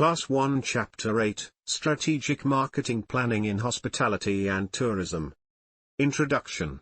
Class 1 Chapter 8, Strategic Marketing Planning in Hospitality and Tourism. Introduction.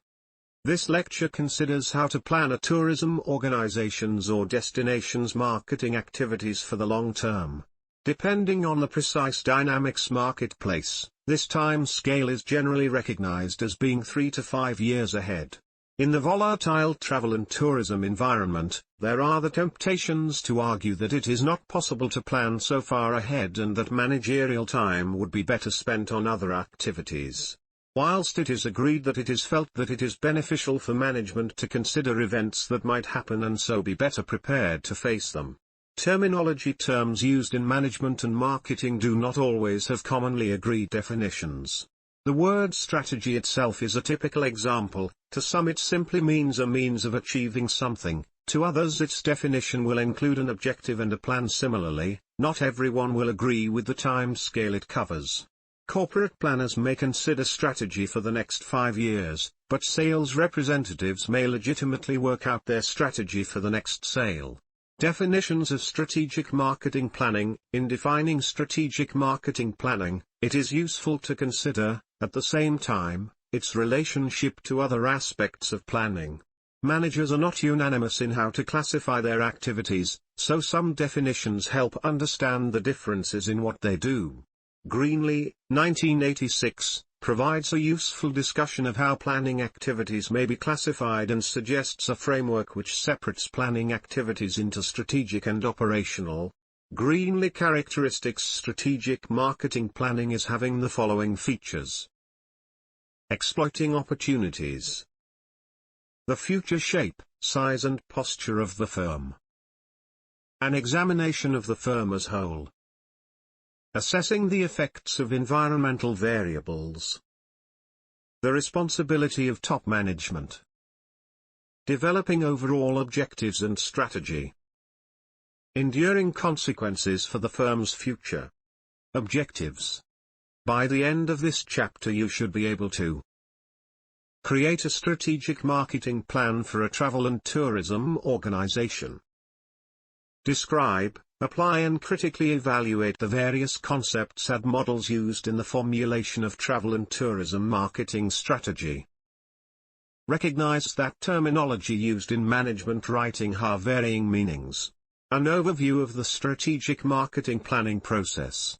This lecture considers how to plan a tourism organization's or destination's marketing activities for the long term. Depending on the precise dynamics marketplace, this time scale is generally recognized as being 3 to 5 years ahead. In the volatile travel and tourism environment, there are the temptations to argue that it is not possible to plan so far ahead and that managerial time would be better spent on other activities. Whilst it is agreed that it is felt that it is beneficial for management to consider events that might happen and so be better prepared to face them, terminology terms used in management and marketing do not always have commonly agreed definitions. The word strategy itself is a typical example. To some it simply means a means of achieving something, to others its definition will include an objective and a plan. Similarly, not everyone will agree with the time scale it covers. Corporate planners may consider strategy for the next 5 years, but sales representatives may legitimately work out their strategy for the next sale. Definitions of strategic marketing planning. In defining strategic marketing planning, it is useful to consider, at the same time, its relationship to other aspects of planning. Managers are not unanimous in how to classify their activities, so some definitions help understand the differences in what they do. Greenlee, 1986, provides a useful discussion of how planning activities may be classified and suggests a framework which separates planning activities into strategic and operational. Greenlee characteristics. Strategic marketing planning is having the following features. Exploiting opportunities. The future shape, size and posture of the firm. An examination of the firm as whole. Assessing the effects of environmental variables. The responsibility of top management. Developing overall objectives and strategy. Enduring consequences for the firm's future. Objectives. By the end of this chapter you should be able to create a strategic marketing plan for a travel and tourism organization. Describe, apply and critically evaluate the various concepts and models used in the formulation of travel and tourism marketing strategy. Recognize that terminology used in management writing have varying meanings. An overview of the strategic marketing planning process.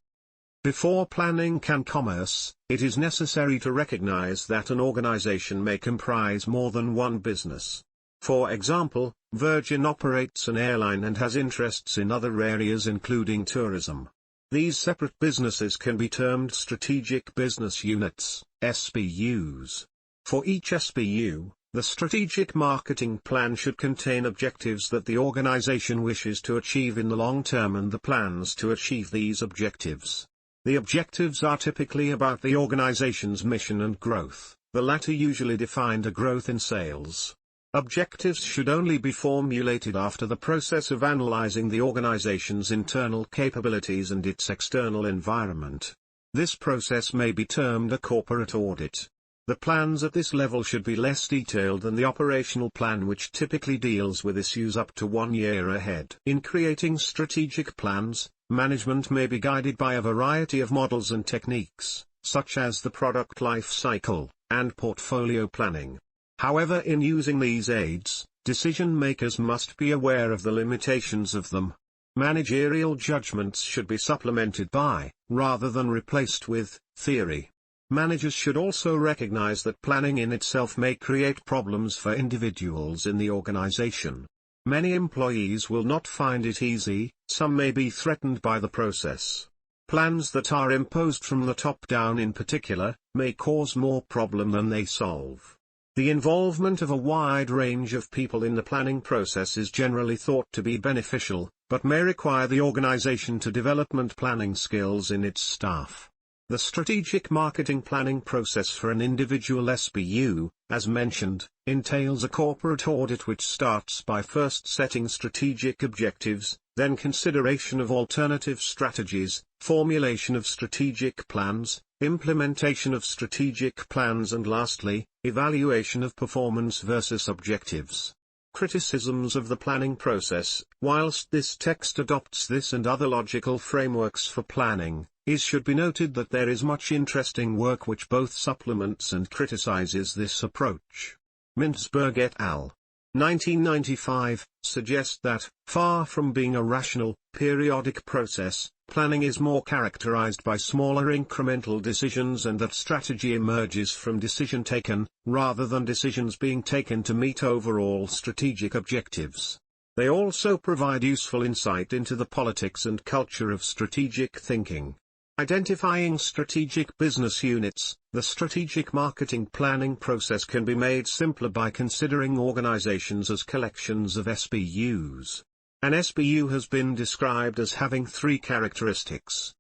Before planning commerce, it is necessary to recognize that an organization may comprise more than one business. For example, Virgin operates an airline and has interests in other areas including tourism. These separate businesses can be termed strategic business units, SBUs. For each SBU, the strategic marketing plan should contain objectives that the organization wishes to achieve in the long term and the plans to achieve these objectives. The objectives are typically about the organization's mission and growth, the latter usually defined as growth in sales. Objectives should only be formulated after the process of analyzing the organization's internal capabilities and its external environment. This process may be termed a corporate audit. The plans at this level should be less detailed than the operational plan, which typically deals with issues up to 1 year ahead. In creating strategic plans, management may be guided by a variety of models and techniques, such as the product life cycle and portfolio planning. However, in using these aids, decision-makers must be aware of the limitations of them. Managerial judgments should be supplemented by, rather than replaced with, theory. Managers should also recognize that planning in itself may create problems for individuals in the organization. Many employees will not find it easy, some may be threatened by the process. Plans that are imposed from the top down in particular, may cause more problem than they solve. The involvement of a wide range of people in the planning process is generally thought to be beneficial, but may require the organization to develop planning skills in its staff. The strategic marketing planning process for an individual SBU, as mentioned, entails a corporate audit which starts by first setting strategic objectives, then consideration of alternative strategies, formulation of strategic plans, implementation of strategic plans and lastly, evaluation of performance versus objectives. Criticisms of the planning process. Whilst this text adopts this and other logical frameworks for planning, it should be noted that there is much interesting work which both supplements and criticizes this approach. Mintzberg et al. 1995, suggest that, far from being a rational, periodic process, planning is more characterized by smaller incremental decisions and that strategy emerges from decision taken, rather than decisions being taken to meet overall strategic objectives. They also provide useful insight into the politics and culture of strategic thinking. Identifying strategic business units. The strategic marketing planning process can be made simpler by considering organizations as collections of SBUs. An SBU has been described as having three characteristics.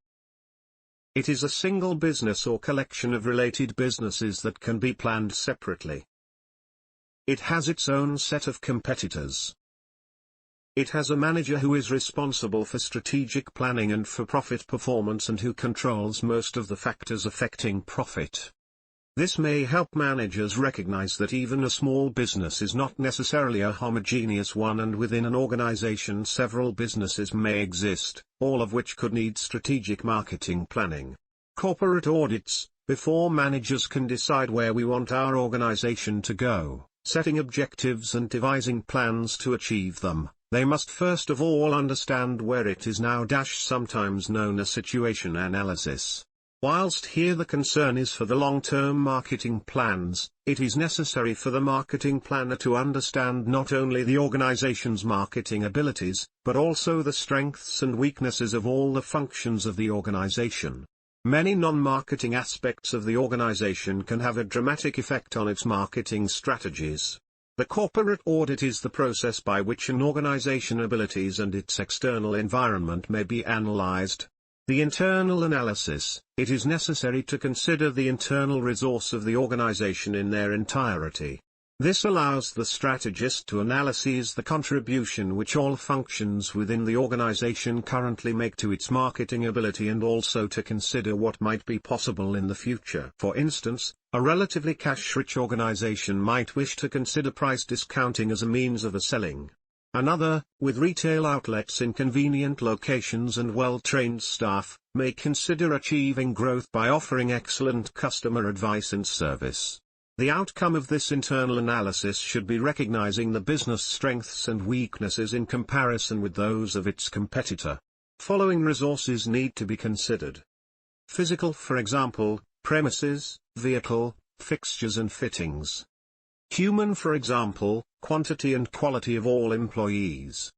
It is a single business or collection of related businesses that can be planned separately. It has its own set of competitors. It has a manager who is responsible for strategic planning and for profit performance and who controls most of the factors affecting profit. This may help managers recognize that even a small business is not necessarily a homogeneous one, and within an organization several businesses may exist, all of which could need strategic marketing planning. Corporate audits. Before managers can decide where we want our organization to go, setting objectives and devising plans to achieve them, they must first of all understand where it is now. Sometimes known as situation analysis. Whilst here the concern is for the long-term marketing plans, it is necessary for the marketing planner to understand not only the organization's marketing abilities, but also the strengths and weaknesses of all the functions of the organization. Many non-marketing aspects of the organization can have a dramatic effect on its marketing strategies. The corporate audit is the process by which an organization's abilities and its external environment may be analyzed. The internal analysis. It is necessary to consider the internal resource of the organization in their entirety. This allows the strategist to analyze the contribution which all functions within the organization currently make to its marketing ability, and also to consider what might be possible in the future. For instance, a relatively cash-rich organization might wish to consider price discounting as a means of selling. Another, with retail outlets in convenient locations and well-trained staff, may consider achieving growth by offering excellent customer advice and service. The outcome of this internal analysis should be recognizing the business strengths and weaknesses in comparison with those of its competitor. Following resources need to be considered. Physical, for example, premises, vehicle, fixtures and fittings. Human, for example, quantity and quality of all employees.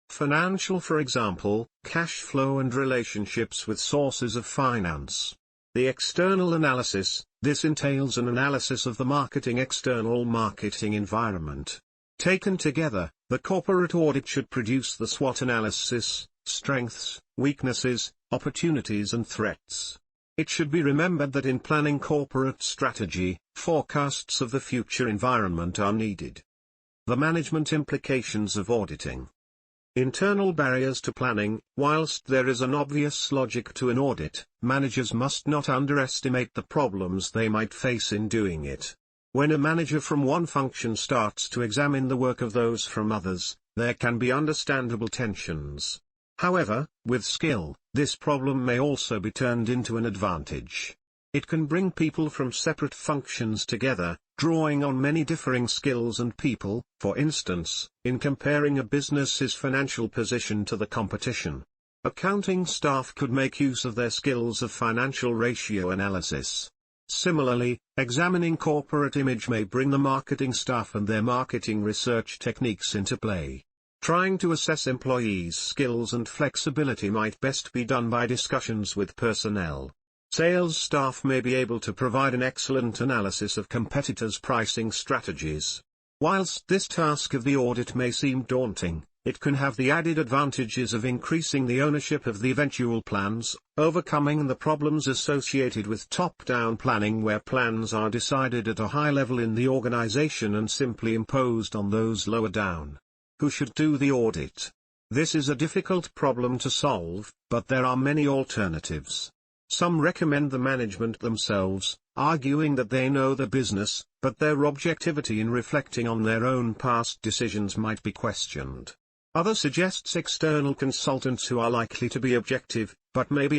Financial, for example, cash flow and relationships with sources of finance. The external analysis. This entails an analysis of the external marketing environment. Taken together, the corporate audit should produce the SWOT analysis, strengths, weaknesses, opportunities and threats. It should be remembered that in planning corporate strategy, forecasts of the future environment are needed. The management implications of auditing. Internal barriers to planning. Whilst there is an obvious logic to an audit, managers must not underestimate the problems they might face in doing it. When a manager from one function starts to examine the work of those from others, there can be understandable tensions. However, with skill, this problem may also be turned into an advantage. It can bring people from separate functions together, drawing on many differing skills and people, for instance, in comparing a business's financial position to the competition. Accounting staff could make use of their skills of financial ratio analysis. Similarly, examining corporate image may bring the marketing staff and their marketing research techniques into play. Trying to assess employees' skills and flexibility might best be done by discussions with personnel. Sales staff may be able to provide an excellent analysis of competitors' pricing strategies. Whilst this task of the audit may seem daunting, it can have the added advantages of increasing the ownership of the eventual plans, overcoming the problems associated with top-down planning where plans are decided at a high level in the organization and simply imposed on those lower down. Who should do the audit? This is a difficult problem to solve, but there are many alternatives. Some recommend the management themselves, arguing that they know the business, but their objectivity in reflecting on their own past decisions might be questioned. Others suggest external consultants who are likely to be objective, but may be